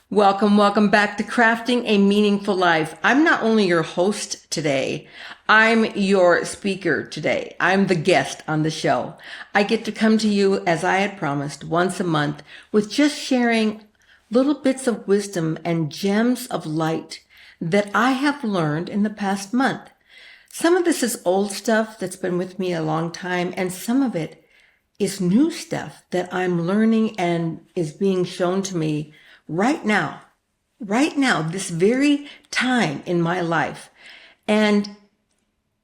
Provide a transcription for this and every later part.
Welcome back to Crafting a Meaningful Life. I'm not only your host today, I'm your speaker today. I'm the guest on the show. I get to come to you, as I had promised, once a month with just sharing little bits of wisdom and gems of light that I have learned in the past month. Some of this is old stuff that's been with me a long time, and some of it is new stuff that I'm learning and is being shown to me right now, this very time in my life. And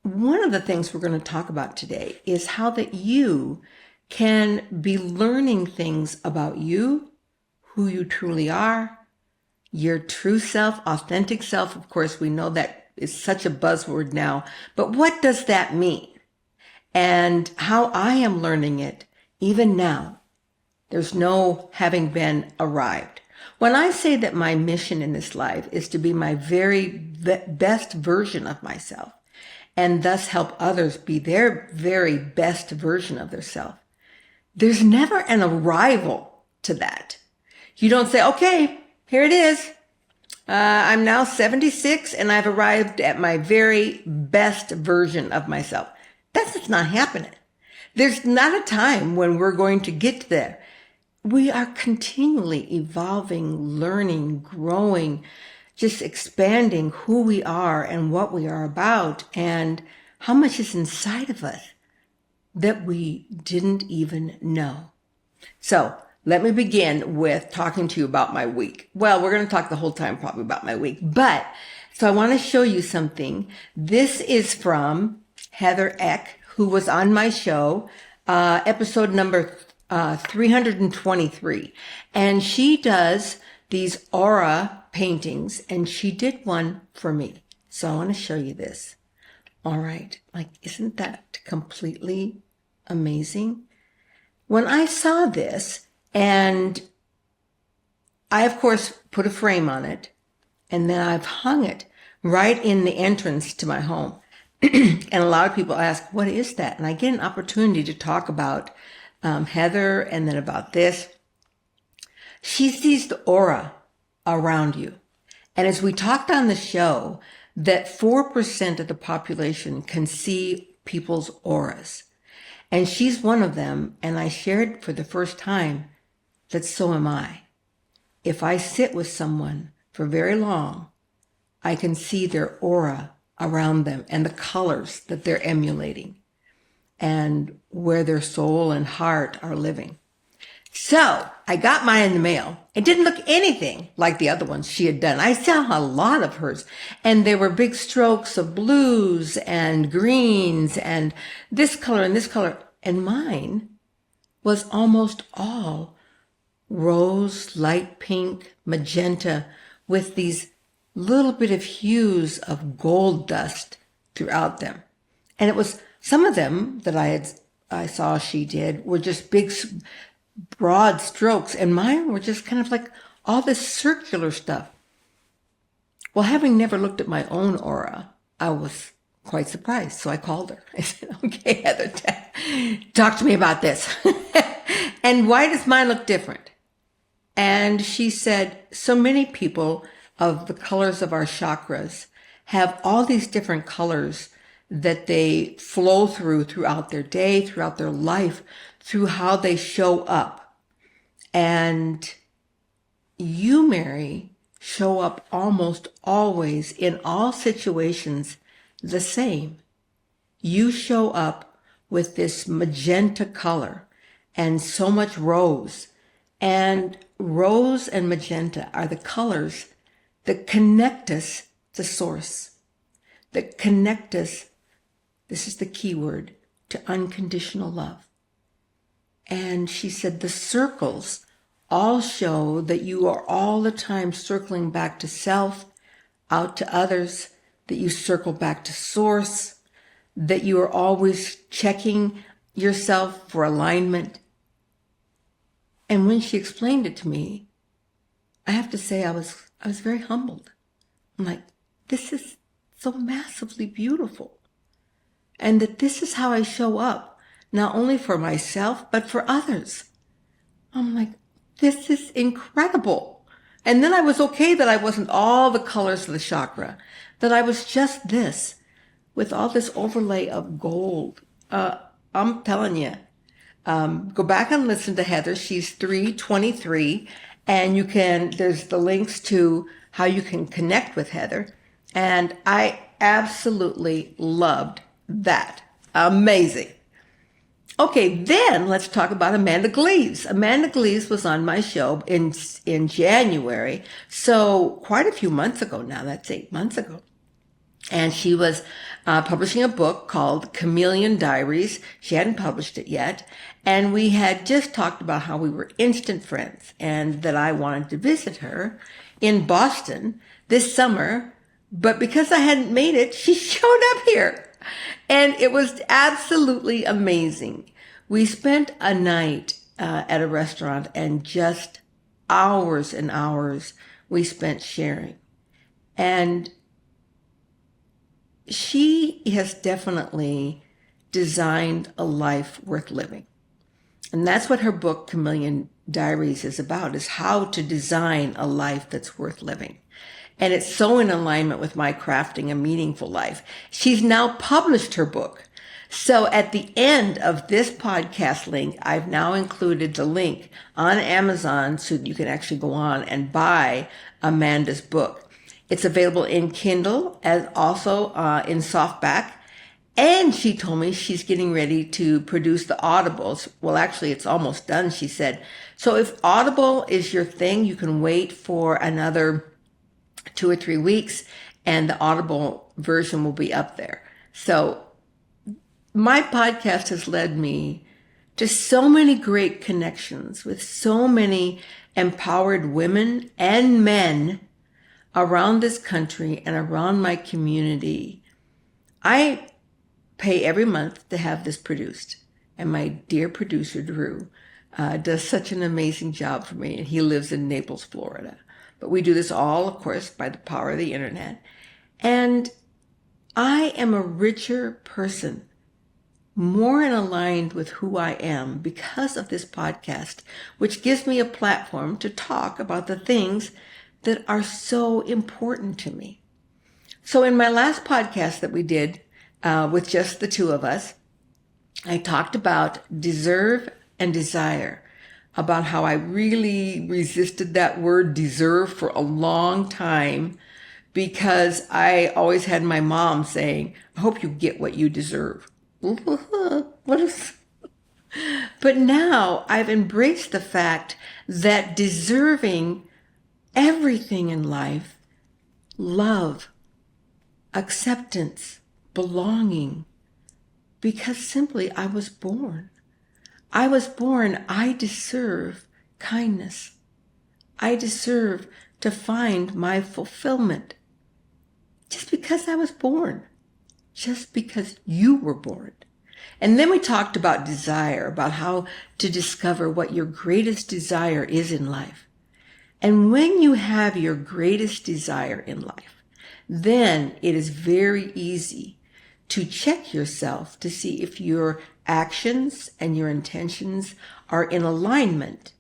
one of the things we're going to talk about today is how that you can be learning things about you, who you truly are, your true self, authentic self. Of course, we know that is such a buzzword now, but what does that mean? And how I am learning it even now. There's no having been arrived. When I say that my mission in this life is to be my very best version of myself and thus help others be their very best version of themselves, there's never an arrival to that. You don't say, okay, here it is. I'm now 76 and I've arrived at my very best version of myself. That's just not happening. There's not a time when we're going to get there. We are continually evolving, learning, growing, just expanding who we are and what we are about and how much is inside of us that we didn't even know. So let me begin with talking to you about my week. Well, we're going to talk the whole time probably about my week, but so I want to show you something. This is from Heather Eck, who was on my show, episode number 323. And she does these aura paintings, and she did one for me. So I want to show you this. All right. Like, isn't that completely amazing? When I saw this, and I, of course, put a frame on it, and then I've hung it right in the entrance to my home. And a lot of people ask, what is that? And I get an opportunity to talk about Heather and then about this. She sees the aura around you. And as we talked on the show, that 4% of the population can see people's auras. And she's one of them. And I shared for the first time that so am I. If I sit with someone for very long, I can see their aura around them and the colors that they're emulating and where their soul and heart are living. So I got mine in the mail. It didn't look anything like the other ones she had done. I saw a lot of hers, and there were big strokes of blues and greens and this color and this color. And mine was almost all rose, light pink, magenta, with these little bit of hues of gold dust throughout them. And it was some of them that I saw she did were just big, broad strokes, and mine were just kind of like all this circular stuff. Well, having never looked at my own aura, I was quite surprised. So I called her. I said, okay, Heather, talk to me about this. And why does mine look different? And she said, so many people of the colors of our chakras have all these different colors that they flow throughout their day, throughout their life, through how they show up. And you, Mary, show up almost always in all situations the same. You show up with this magenta color and so much rose. And rose and magenta are the colors that connect us to source, that connect us, this is the key word, to unconditional love. And she said the circles all show that you are all the time circling back to self, out to others, that you circle back to source, that you are always checking yourself for alignment. And when she explained it to me, I have to say I was very humbled. I'm like, this is so massively beautiful. And that this is how I show up, not only for myself, but for others. I'm like, this is incredible. And then I was okay that I wasn't all the colors of the chakra, that I was just this with all this overlay of gold. I'm telling you, go back and listen to Heather. She's 323, and there's the links to how you can connect with Heather. And I absolutely loved that. Amazing. Okay, then let's talk about Amanda Greaves. Amanda Greaves was on my show in January, so quite a few months ago now. That's 8 months ago. And she was publishing a book called Chameleon Diaries. She hadn't published it yet. And we had just talked about how we were instant friends and that I wanted to visit her in Boston this summer. But because I hadn't made it, she showed up here. And it was absolutely amazing. We spent a night at a restaurant, and just hours and hours we spent sharing. And she has definitely designed a life worth living. And that's what her book, Chameleon Diaries, is about, is how to design a life that's worth living. And it's so in alignment with my crafting a meaningful life. She's now published her book. So at the end of this podcast link, I've now included the link on Amazon so that you can actually go on and buy Amanda's book. It's available in Kindle as also in softback. And she told me she's getting ready to produce the Audibles. Well, actually, it's almost done, she said. So if Audible is your thing, you can wait for another 2 or 3 weeks, and the Audible version will be up there. So my podcast has led me to so many great connections with so many empowered women and men around this country and around my community. I pay every month to have this produced, and my dear producer, Drew, does such an amazing job for me, and he lives in Naples, Florida. But we do this all, of course, by the power of the internet. And I am a richer person, more in aligned with who I am because of this podcast, which gives me a platform to talk about the things that are so important to me. So in my last podcast that we did with just the two of us, I talked about deserve and desire, about how I really resisted that word deserve for a long time because I always had my mom saying, I hope you get what you deserve. What is... But now I've embraced the fact that deserving everything in life, love, acceptance, belonging, because simply I was born. I deserve kindness. I deserve to find my fulfillment. Just because I was born. Just because you were born. And then we talked about desire, about how to discover what your greatest desire is in life. And when you have your greatest desire in life, then it is very easy to check yourself to see if your actions and your intentions are in alignment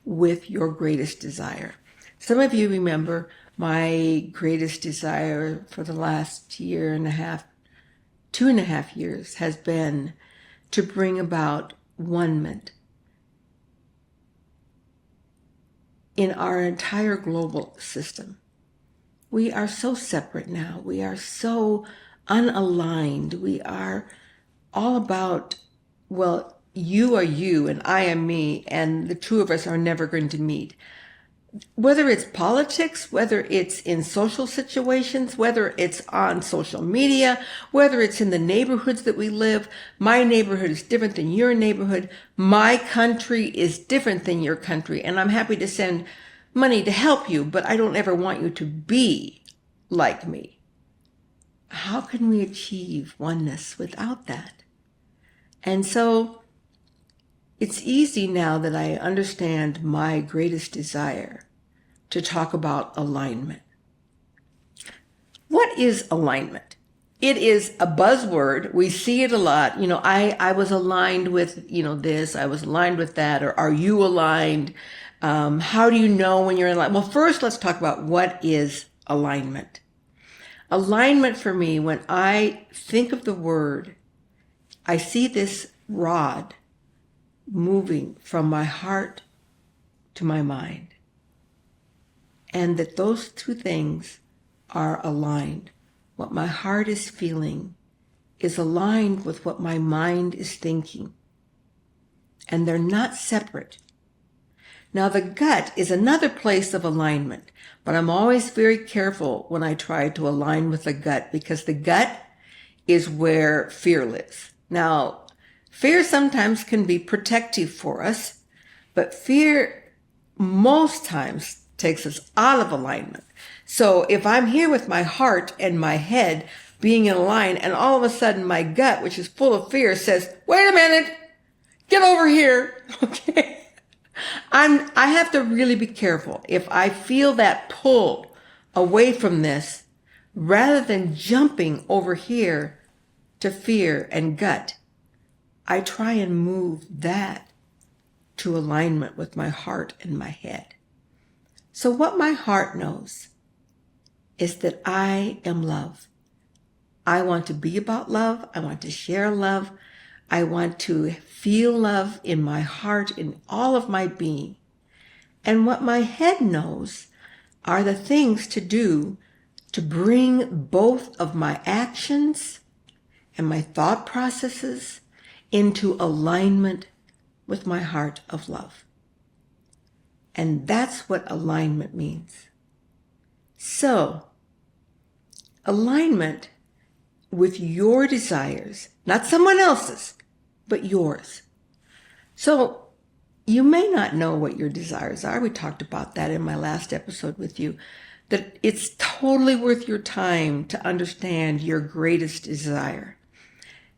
with your greatest desire. Some of you remember my greatest desire for the last year and a half, 2.5 years, has been to bring about one-ment in our entire global system. We are so separate now. We are so unaligned. We are all about, well, you are you and I am me, and the two of us are never going to meet. Whether it's politics, whether it's in social situations, whether it's on social media, whether it's in the neighborhoods that we live, my neighborhood is different than your neighborhood. My country is different than your country, and I'm happy to send money to help you, but I don't ever want you to be like me. How can we achieve oneness without that? And so it's easy now that I understand my greatest desire to talk about alignment. What is alignment? It is a buzzword. We see it a lot. I was aligned with, this, I was aligned with that, or are you aligned? How do you know when you're in alignment? Well, first, let's talk about what is alignment. Alignment for me, when I think of the word, I see this rod moving from my heart to my mind. And that those two things are aligned. What my heart is feeling is aligned with what my mind is thinking. And they're not separate. Now, the gut is another place of alignment, but I'm always very careful when I try to align with the gut, because the gut is where fear lives. Now, fear sometimes can be protective for us, but fear most times takes us out of alignment. So if I'm here with my heart and my head being in line, and all of a sudden my gut, which is full of fear, says, wait a minute, get over here. Okay. I have to really be careful. If I feel that pull away from this, rather than jumping over here to fear and gut, I try and move that to alignment with my heart and my head. So what my heart knows is that I am love. I want to be about love. I want to share love. I want to feel love in my heart, in all of my being. And what my head knows are the things to do to bring both of my actions and my thought processes into alignment with my heart of love. And that's what alignment means. So, alignment with your desires, not someone else's, but yours. So, you may not know what your desires are. We talked about that in my last episode with you, that it's totally worth your time to understand your greatest desire.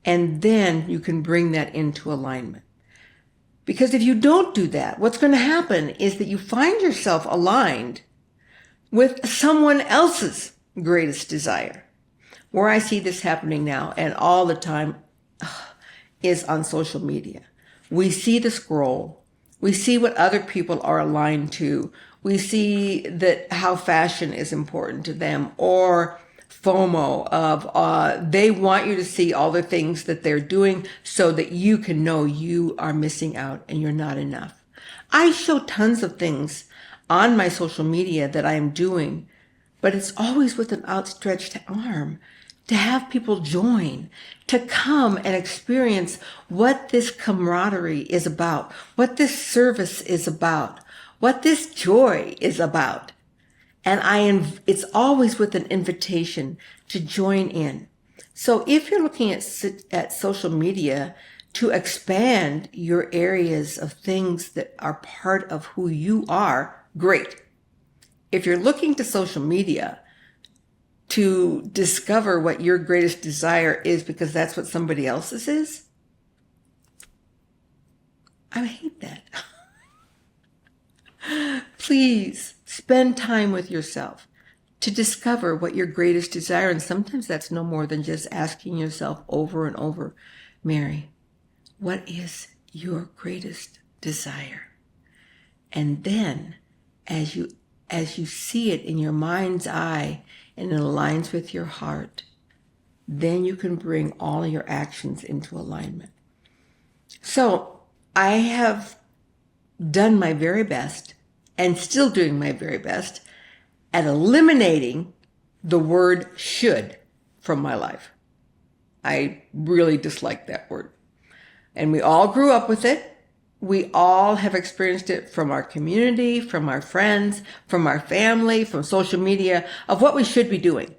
And then you can bring that into alignment. Because if you don't do that, what's going to happen is that you find yourself aligned with someone else's greatest desire. Where I see this happening now and all the time is on social media. We see the scroll. We see what other people are aligned to. We see that how fashion is important to them, or FOMO of they want you to see all the things that they're doing so that you can know you are missing out and you're not enough. I show tons of things on my social media that I am doing, but it's always with an outstretched arm to have people join, to come and experience what this camaraderie is about, what this service is about, what this joy is about. And it's always with an invitation to join in. So if you're looking at social media to expand your areas of things that are part of who you are, great. If you're looking to social media to discover what your greatest desire is because that's what somebody else's is, I hate that. Please spend time with yourself to discover what your greatest desire, and sometimes that's no more than just asking yourself over and over, Mary, what is your greatest desire? And then as you see it in your mind's eye and it aligns with your heart, then you can bring all your actions into alignment. So I have done my very best and still doing my very best at eliminating the word should from my life. I really dislike that word. And we all grew up with it. We all have experienced it from our community, from our friends, from our family, from social media, of what we should be doing.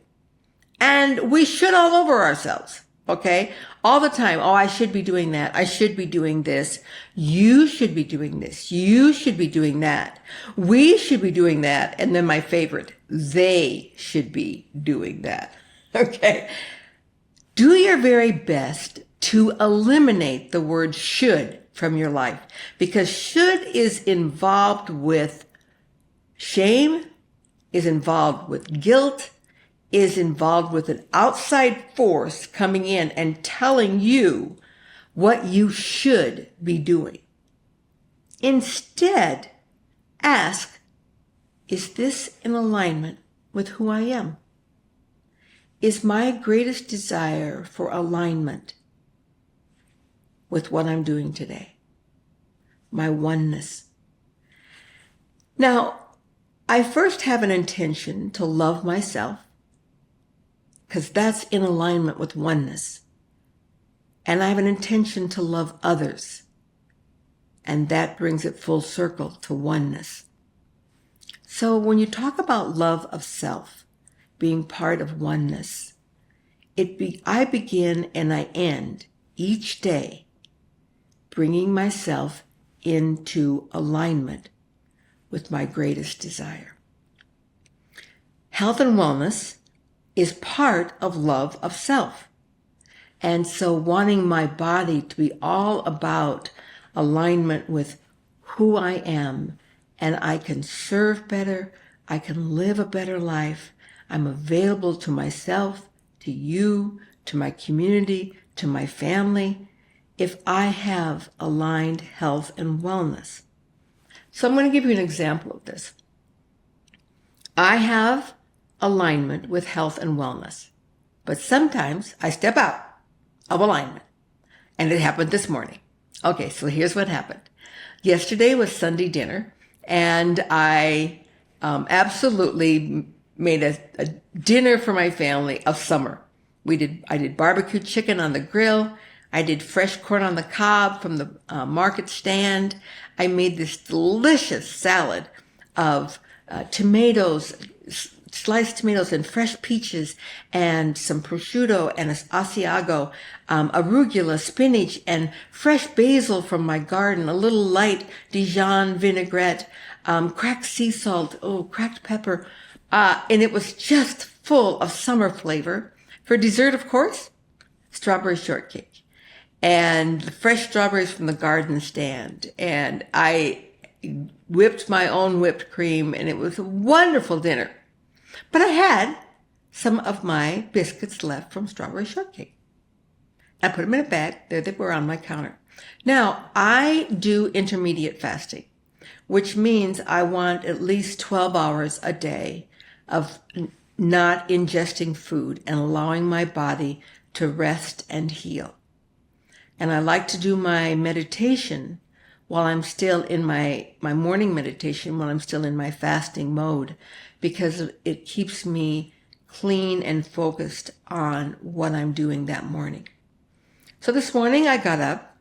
And we should all over ourselves, okay? All the time. Oh, I should be doing that. I should be doing this. You should be doing this. You should be doing that. We should be doing that. And then my favorite, they should be doing that, okay? Do your very best to eliminate the word should from your life, because should is involved with shame, is involved with guilt, is involved with an outside force coming in and telling you what you should be doing. Instead, ask, is this in alignment with who I am? Is my greatest desire for alignment with what I'm doing today? My oneness. Now, I first have an intention to love myself, because that's in alignment with oneness. And I have an intention to love others, and that brings it full circle to oneness. So when you talk about love of self being part of oneness, I begin and I end each day bringing myself into alignment with my greatest desire. Health and wellness is part of love of self. And so wanting my body to be all about alignment with who I am, and I can serve better, I can live a better life, I'm available to myself, to you, to my community, to my family, if I have aligned health and wellness. So I'm going to give you an example of this. I have alignment with health and wellness, but sometimes I step out of alignment, and it happened this morning. Okay, so here's what happened. Yesterday was Sunday dinner, and I absolutely made a dinner for my family of summer. I did barbecue chicken on the grill. I did fresh corn on the cob from the market stand. I made this delicious salad of tomatoes, sliced tomatoes and fresh peaches and some prosciutto and Asiago, arugula, spinach, and fresh basil from my garden, a little light Dijon vinaigrette, cracked sea salt, cracked pepper. And it was just full of summer flavor. For dessert, of course, strawberry shortcake and the fresh strawberries from the garden stand. And I whipped my own whipped cream, and it was a wonderful dinner. But I had some of my biscuits left from strawberry shortcake. I put them in a bag. There they were on my counter. Now, I do intermediate fasting, which means I want at least 12 hours a day of not ingesting food and allowing my body to rest and heal. And I like to do my meditation while I'm still in my morning meditation, while I'm still in my fasting mode, because it keeps me clean and focused on what I'm doing that morning. So this morning I got up,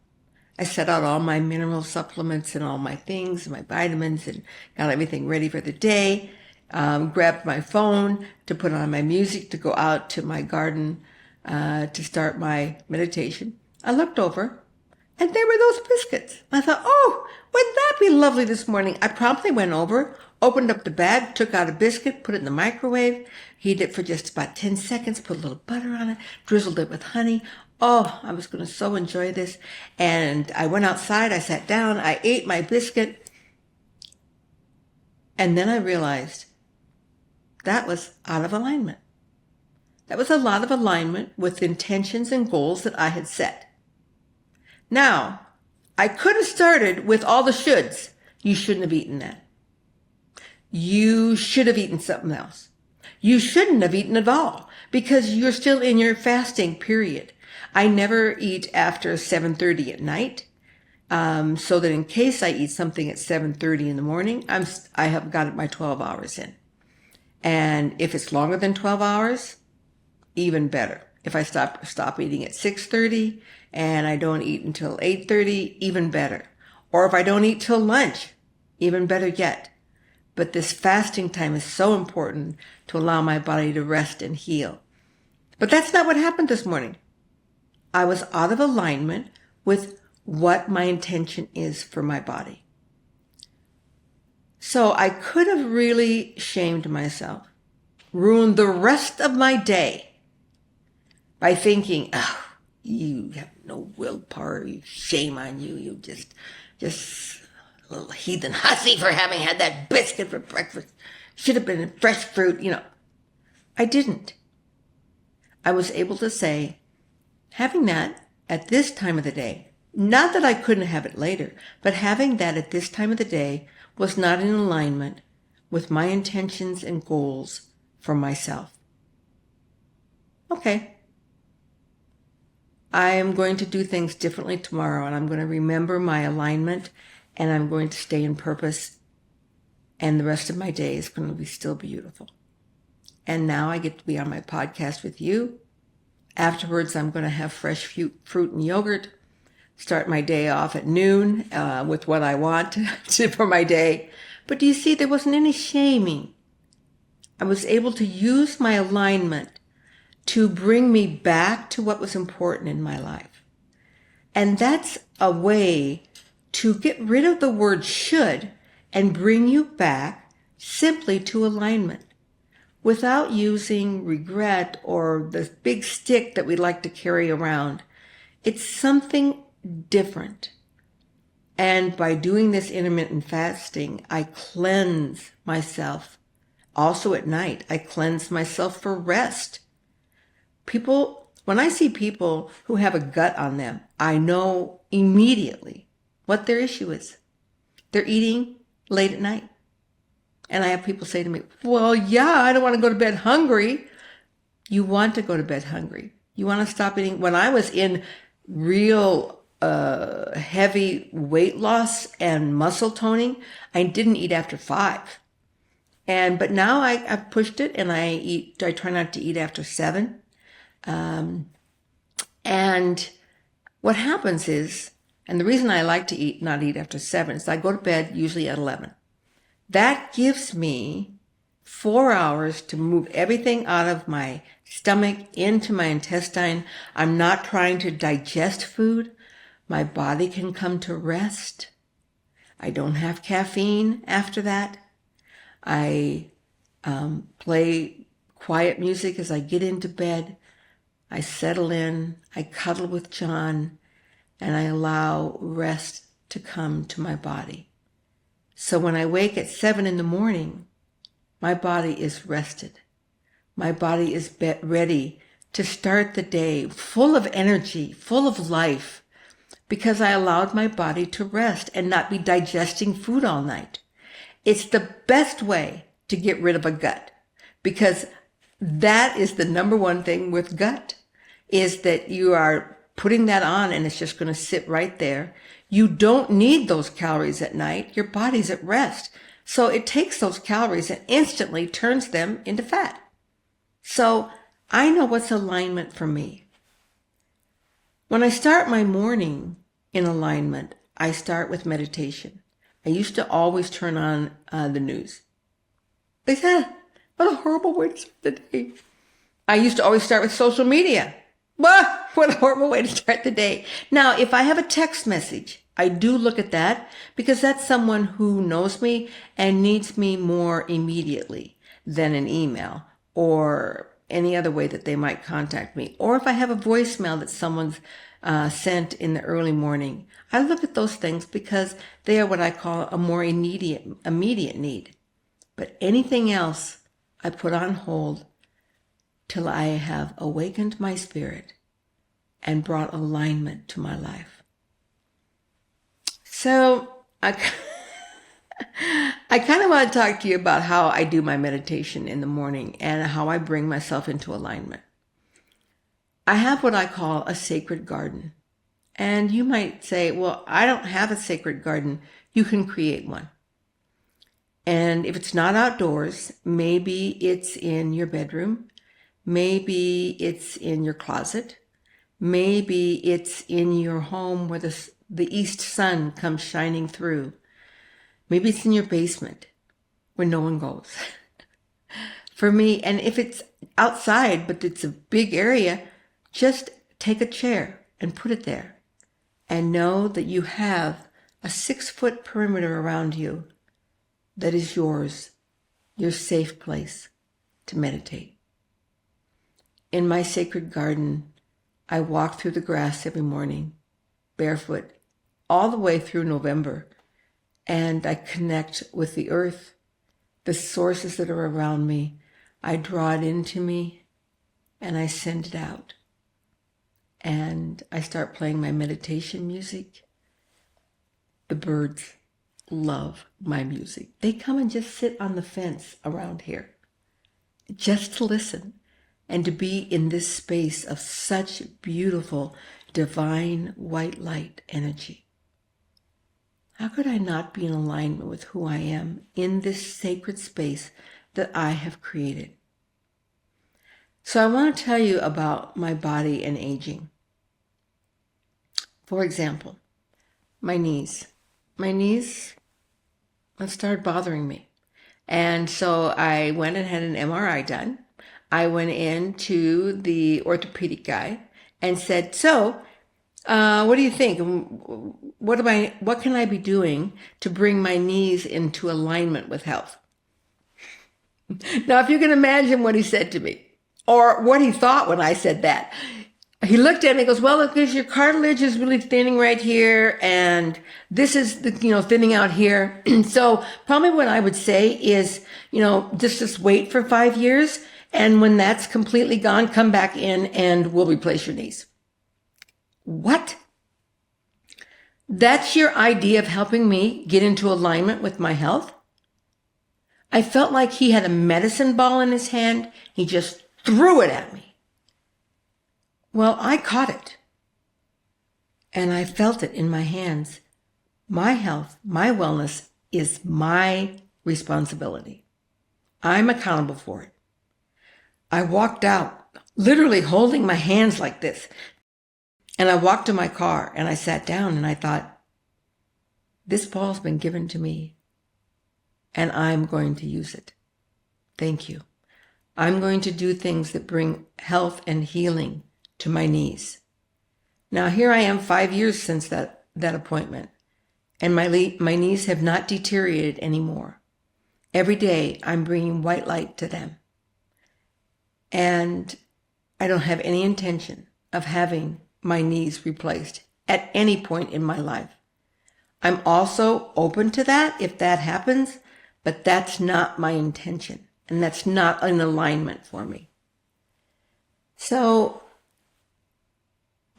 I set out all my mineral supplements and all my things, my vitamins, and got everything ready for the day. Grabbed my phone to put on my music to go out to my garden to start my meditation. I looked over, and there were those biscuits. I thought, wouldn't that be lovely this morning? I promptly went over, opened up the bag, took out a biscuit, put it in the microwave, heated it for just about 10 seconds, put a little butter on it, drizzled it with honey. I was going to so enjoy this. And I went outside, I sat down, I ate my biscuit, and then I realized that was out of alignment. That was a lot of alignment with intentions and goals that I had set. Now, I could have started with all the shoulds. You shouldn't have eaten that. You should have eaten something else. You shouldn't have eaten at all because you're still in your fasting period. I never eat after 7:30 at night, so that in case I eat something at 7:30 in the morning, I have got my 12 hours in. And if it's longer than 12 hours, even better. If I stop eating at 6:30 and I don't eat until 8:30, even better. Or if I don't eat till lunch, even better yet. But this fasting time is so important to allow my body to rest and heal. But that's not what happened this morning. I was out of alignment with what my intention is for my body. So I could have really shamed myself, ruined the rest of my day by thinking, you have no willpower, shame on you, you just a little heathen hussy for having had that biscuit for breakfast. Should have been fresh fruit, I didn't. I was able to say, having that at this time of the day, not that I couldn't have it later, but having that at this time of the day was not in alignment with my intentions and goals for myself. Okay. I am going to do things differently tomorrow, and I'm going to remember my alignment, and I'm going to stay in purpose, and the rest of my day is going to be still beautiful. And now I get to be on my podcast with you. Afterwards, I'm going to have fresh fruit and yogurt, start my day off at noon with what I want for my day. But do you see, there wasn't any shaming. I was able to use my alignment to bring me back to what was important in my life. And that's a way to get rid of the word should and bring you back simply to alignment without using regret or the big stick that we like to carry around. It's something different. And by doing this intermittent fasting, I cleanse myself. Also at night, I cleanse myself for rest. When I see people who have a gut on them, I know immediately what their issue is. They're eating late at night. And I have people say to me, well, yeah, I don't want to go to bed hungry. You want to go to bed hungry. You want to stop eating. When I was in real heavy weight loss and muscle toning, I didn't eat after 5. But now I've pushed it, and I try not to eat after 7. And what happens is, and the reason I like to not eat after 7 is I go to bed usually at 11. That gives me 4 hours to move everything out of my stomach into my intestine. I'm not trying to digest food. My body can come to rest. I don't have caffeine after that. I play quiet music as I get into bed. I settle in, I cuddle with John, and I allow rest to come to my body. So when I wake at 7 in the morning, my body is rested. My body is ready to start the day full of energy, full of life, because I allowed my body to rest and not be digesting food all night. It's the best way to get rid of a gut, because that is the number one thing with gut, is that you are putting that on and it's just going to sit right there. You don't need those calories at night. Your body's at rest. So it takes those calories and instantly turns them into fat. So I know what's alignment for me. When I start my morning in alignment, I start with meditation. I used to always turn on the news. They said, what a horrible way to start the day. I used to always start with social media. What a horrible way to start the day. Now, if I have a text message, I do look at that because that's someone who knows me and needs me more immediately than an email or any other way that they might contact me. Or if I have a voicemail that someone's sent in the early morning, I look at those things because they are what I call a more immediate need. But anything else I put on hold till I have awakened my spirit and brought alignment to my life. So I kind of want to talk to you about how I do my meditation in the morning and how I bring myself into alignment. I have what I call a sacred garden. And you might say, well, I don't have a sacred garden. You can create one. And if it's not outdoors, maybe it's in your bedroom. Maybe it's in your closet. Maybe it's in your home where the east sun comes shining through. Maybe it's in your basement where no one goes. For me, and if it's outside, but it's a big area, just take a chair and put it there. And know that you have a 6-foot perimeter around you that is yours, your safe place to meditate. In my sacred garden, I walk through the grass every morning, barefoot, all the way through November, and I connect with the earth, the sources that are around me. I draw it into me, and I send it out. And I start playing my meditation music. The birds love my music. They come and just sit on the fence around here, just to listen and to be in this space of such beautiful, divine white light energy. How could I not be in alignment with who I am in this sacred space that I have created? So I want to tell you about my body and aging. For example, my knees. My knees have started bothering me. And so I went and had an MRI done. I went into the orthopedic guy and said, so, what do you think? What can I be doing to bring my knees into alignment with health? Now, if you can imagine what he said to me, or what he thought when I said that, he looked at me and goes, well, look, your cartilage is really thinning right here, and this is, thinning out here. So probably what I would say is, just wait for 5 years, and when that's completely gone, come back in and we'll replace your knees. What? That's your idea of helping me get into alignment with my health? I felt like he had a medicine ball in his hand. He just threw it at me. Well, I caught it, and I felt it in my hands. My health, my wellness is my responsibility. I'm accountable for it. I walked out, literally holding my hands like this, and I walked to my car, and I sat down, and I thought, this ball's been given to me, and I'm going to use it. Thank you. I'm going to do things that bring health and healing to my knees. Now here I am 5 years since that appointment, and my knees have not deteriorated anymore. Every day I'm bringing white light to them. And I don't have any intention of having my knees replaced at any point in my life. I'm also open to that if that happens, but that's not my intention, and that's not in alignment for me. So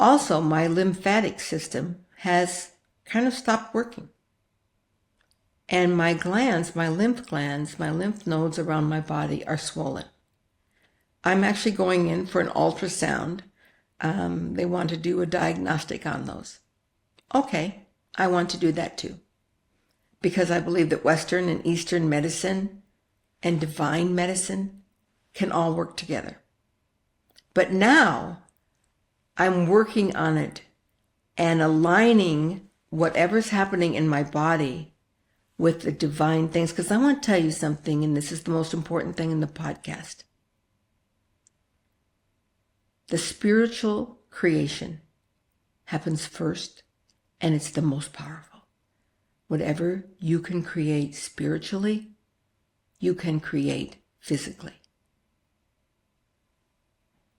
also, my lymphatic system has kind of stopped working. And my lymph nodes around my body are swollen. I'm actually going in for an ultrasound. They want to do a diagnostic on those. Okay, I want to do that too. Because I believe that Western and Eastern medicine and divine medicine can all work together. But now, I'm working on it and aligning whatever's happening in my body with the divine things. Because I want to tell you something, and this is the most important thing in the podcast. The spiritual creation happens first, and it's the most powerful. Whatever you can create spiritually, you can create physically.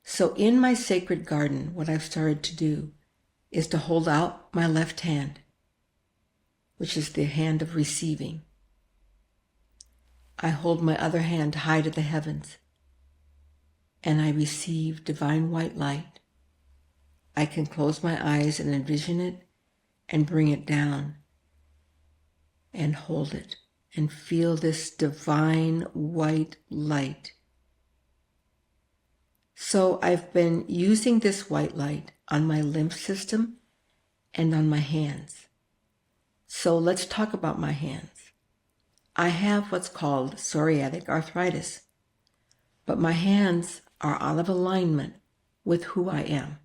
So in my sacred garden, what I've started to do is to hold out my left hand, which is the hand of receiving. I hold my other hand high to the heavens, and I receive divine white light. I can close my eyes and envision it and bring it down and hold it and feel this divine white light. So I've been using this white light on my lymph system and on my hands. So let's talk about my hands. I have what's called psoriatic arthritis, but my hands are out of alignment with who I am.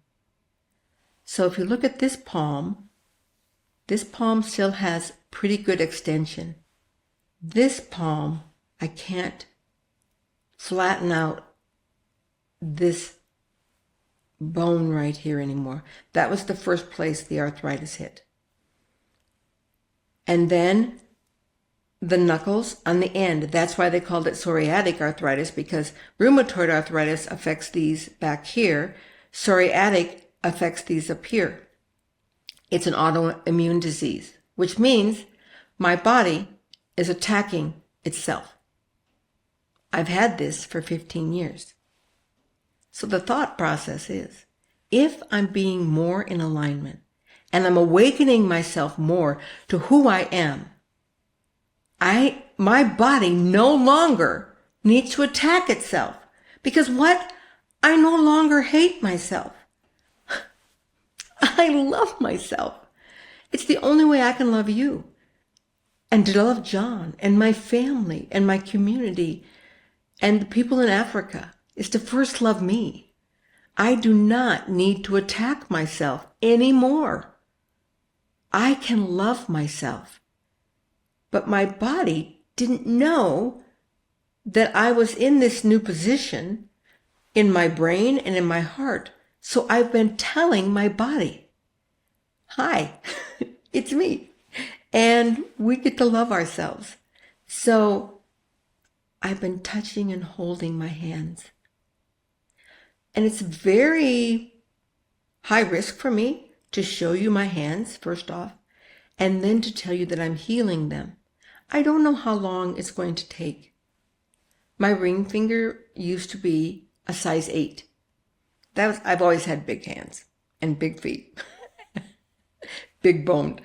So if you look at this palm still has pretty good extension. This palm, I can't flatten out this bone right here anymore. That was the first place the arthritis hit. And then the knuckles on the end, that's why they called it psoriatic arthritis, because rheumatoid arthritis affects these back here. Psoriatic affects these up here. It's an autoimmune disease, which means my body is attacking itself. I've had this for 15 years. So the thought process is, if I'm being more in alignment and I'm awakening myself more to who I am, My body no longer needs to attack itself. Because what? I no longer hate myself. I love myself. It's the only way I can love you and to love John and my family and my community and the people in Africa is to first love me. I do not need to attack myself anymore. I can love myself. But my body didn't know that I was in this new position in my brain and in my heart. So I've been telling my body, hi, it's me. And we get to love ourselves. So I've been touching and holding my hands. And it's very high risk for me to show you my hands, first off, and then to tell you that I'm healing them. I don't know how long it's going to take. My ring finger used to be a size 8. I've always had big hands and big feet. Big boned.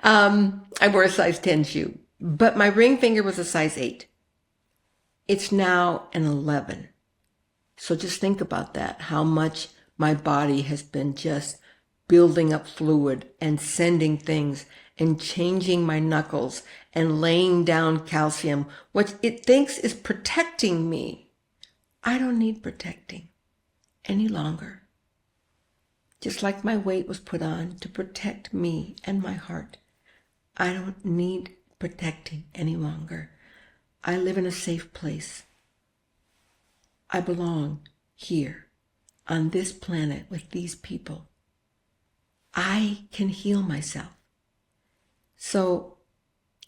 I wore a size 10 shoe, but my ring finger was a size 8. It's now an 11. So just think about that, how much my body has been just building up fluid and sending things and changing my knuckles and laying down calcium, which it thinks is protecting me. I don't need protecting any longer. Just like my weight was put on to protect me and my heart. I don't need protecting any longer. I live in a safe place. I belong here on this planet with these people. I can heal myself. So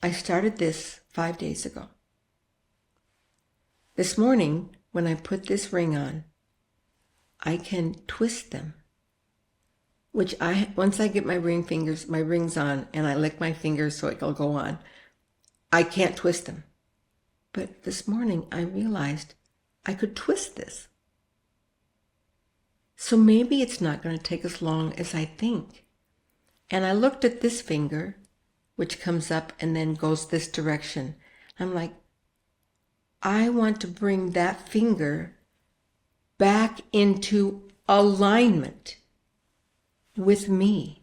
I started this 5 days ago. This morning, when I put this ring on, I can twist them, which once I get my rings on and I lick my fingers so it'll go on, I can't twist them. But this morning I realized I could twist this. So maybe it's not going to take as long as I think. And I looked at this finger, which comes up and then goes this direction. I'm like, I want to bring that finger back into alignment with me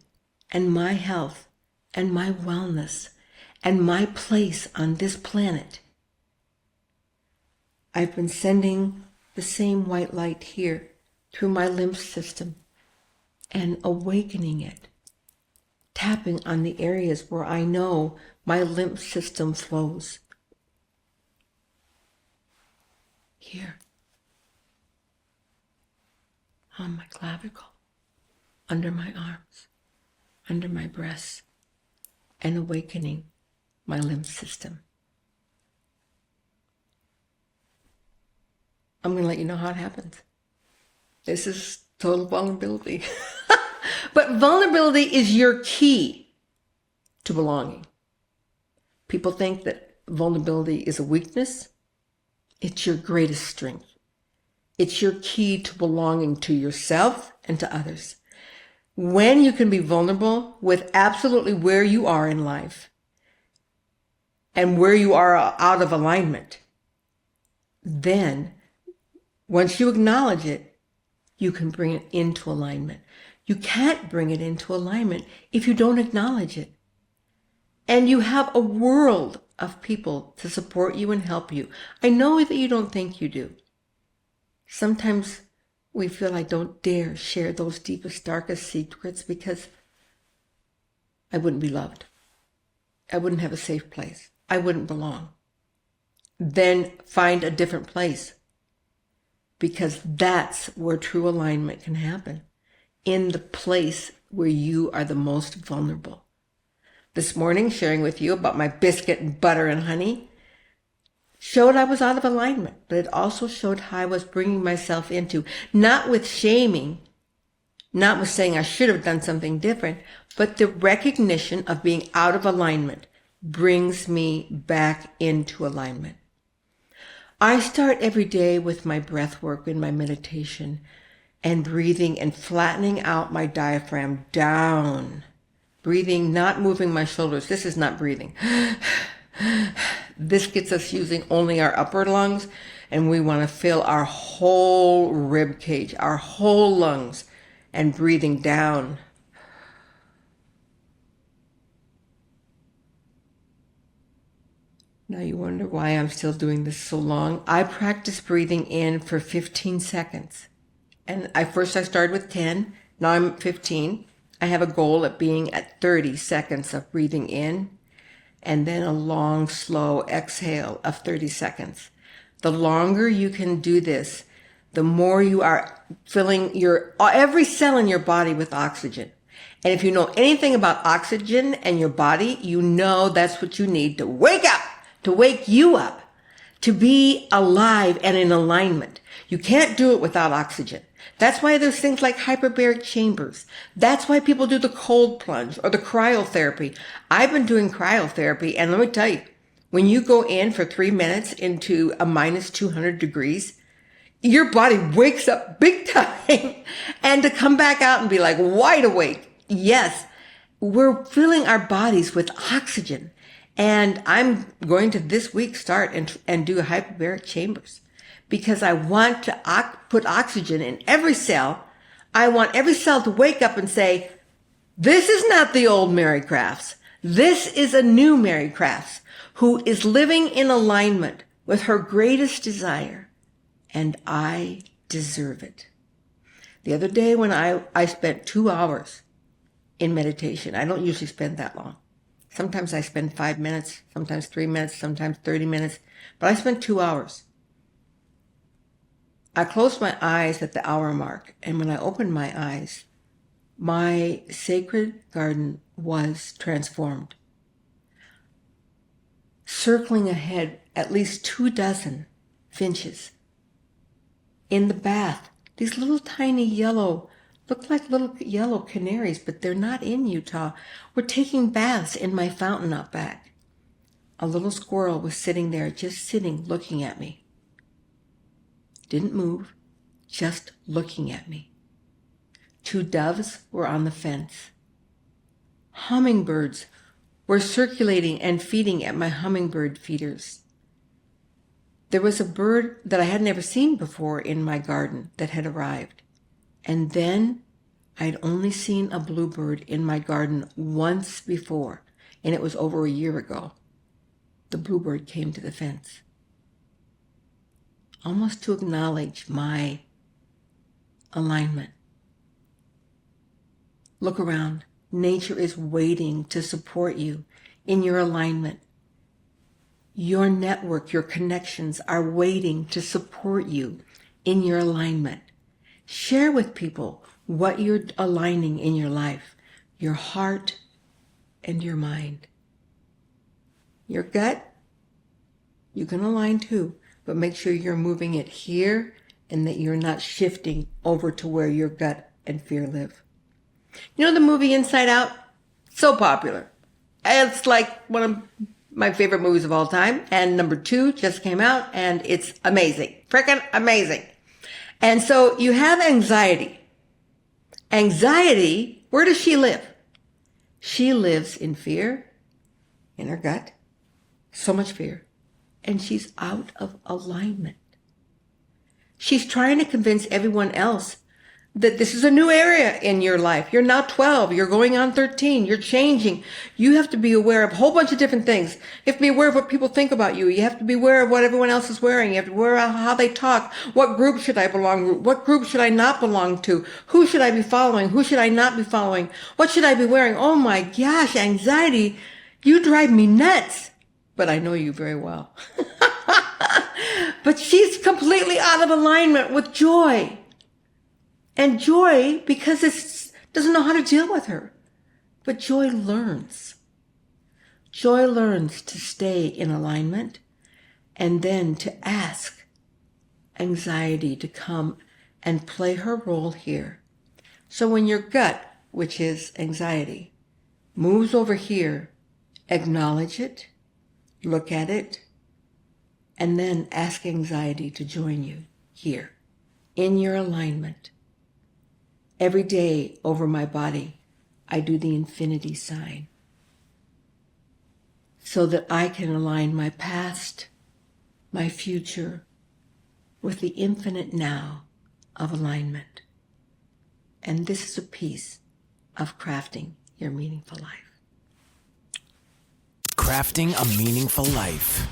and my health and my wellness and my place on this planet. I've been sending the same white light here through my lymph system and awakening it, tapping on the areas where I know my lymph system flows. Here, on my clavicle, under my arms, under my breasts, and awakening my lymph system. I'm going to let you know how it happens. This is total vulnerability. But vulnerability is your key to belonging. People think that vulnerability is a weakness. It's your greatest strength. It's your key to belonging to yourself and to others. When you can be vulnerable with absolutely where you are in life and where you are out of alignment, then once you acknowledge it, you can bring it into alignment. You can't bring it into alignment if you don't acknowledge it. And you have a world of people to support you and help you. I know that you don't think you do. Sometimes we feel I don't dare share those deepest, darkest secrets because I wouldn't be loved. I wouldn't have a safe place. I wouldn't belong. Then find a different place, because that's where true alignment can happen, in the place where you are the most vulnerable. This morning, sharing with you about my biscuit and butter and honey showed I was out of alignment, but it also showed how I was bringing myself into, not with shaming, not with saying I should have done something different, but the recognition of being out of alignment brings me back into alignment. I start every day with my breath work and my meditation and breathing and flattening out my diaphragm down Breathing, not moving my shoulders. This is not breathing. This gets us using only our upper lungs, and we want to fill our whole rib cage, our whole lungs, and breathing down. Now you wonder why I'm still doing this so long. I practice breathing in for 15 seconds. And I started with 10, now I'm 15. I have a goal of being at 30 seconds of breathing in, and then a long, slow exhale of 30 seconds. The longer you can do this, the more you are filling every cell in your body with oxygen. And if you know anything about oxygen and your body, you know that's what you need to wake up, to wake you up, to be alive and in alignment. You can't do it without oxygen. That's why there's things like hyperbaric chambers. That's why people do the cold plunge or the cryotherapy. I've been doing cryotherapy, and let me tell you, when you go in for 3 minutes into a minus 200 degrees, your body wakes up big time. And to come back out and be like wide awake. Yes, we're filling our bodies with oxygen. And I'm going to this week start and do hyperbaric chambers, because I want to put oxygen in every cell. I want every cell to wake up and say, this is not the old Mary Crafts. This is a new Mary Crafts who is living in alignment with her greatest desire. And I deserve it. The other day when I spent 2 hours in meditation, I don't usually spend that long. Sometimes I spend 5 minutes, sometimes 3 minutes, sometimes 30 minutes, but I spent 2 hours. I closed my eyes at the hour mark, and when I opened my eyes, my sacred garden was transformed. Circling ahead at least 24 finches. In the bath, these little tiny look like little yellow canaries, but they're not in Utah. We're taking baths in my fountain out back. A little squirrel was sitting there, just sitting, looking at me. Didn't move, just looking at me. 2 doves were on the fence. Hummingbirds were circulating and feeding at my hummingbird feeders. There was a bird that I had never seen before in my garden that had arrived. And then I'd only seen a bluebird in my garden once before, and it was over a year ago. The bluebird came to the fence, almost to acknowledge my alignment. Look around. Nature is waiting to support you in your alignment. Your network, your connections are waiting to support you in your alignment. Share with people what you're aligning in your life, your heart and your mind. Your gut, you can align too, but make sure you're moving it here and that you're not shifting over to where your gut and fear live. You know the movie Inside Out? So popular. It's like one of my favorite movies of all time. And number 2 just came out, and it's amazing. Freaking amazing. And so you have anxiety. Anxiety, where does she live? She lives in fear, in her gut. So much fear. And she's out of alignment. She's trying to convince everyone else that this is a new area in your life. You're now 12. You're going on 13. You're changing. You have to be aware of a whole bunch of different things. You have to be aware of what people think about you. You have to be aware of what everyone else is wearing. You have to be aware of how they talk. What group should I belong to? What group should I not belong to? Who should I be following? Who should I not be following? What should I be wearing? Oh my gosh, anxiety. You drive me nuts. But I know you very well. But she's completely out of alignment with joy. And joy, because it doesn't know how to deal with her. But joy learns. Joy learns to stay in alignment and then to ask anxiety to come and play her role here. So when your gut, which is anxiety, moves over here, acknowledge it, look at it, and then ask anxiety to join you here in your alignment. Every day over my body, I do the infinity sign so that I can align my past, my future, with the infinite now of alignment. And this is a piece of crafting your meaningful life. Crafting a meaningful life.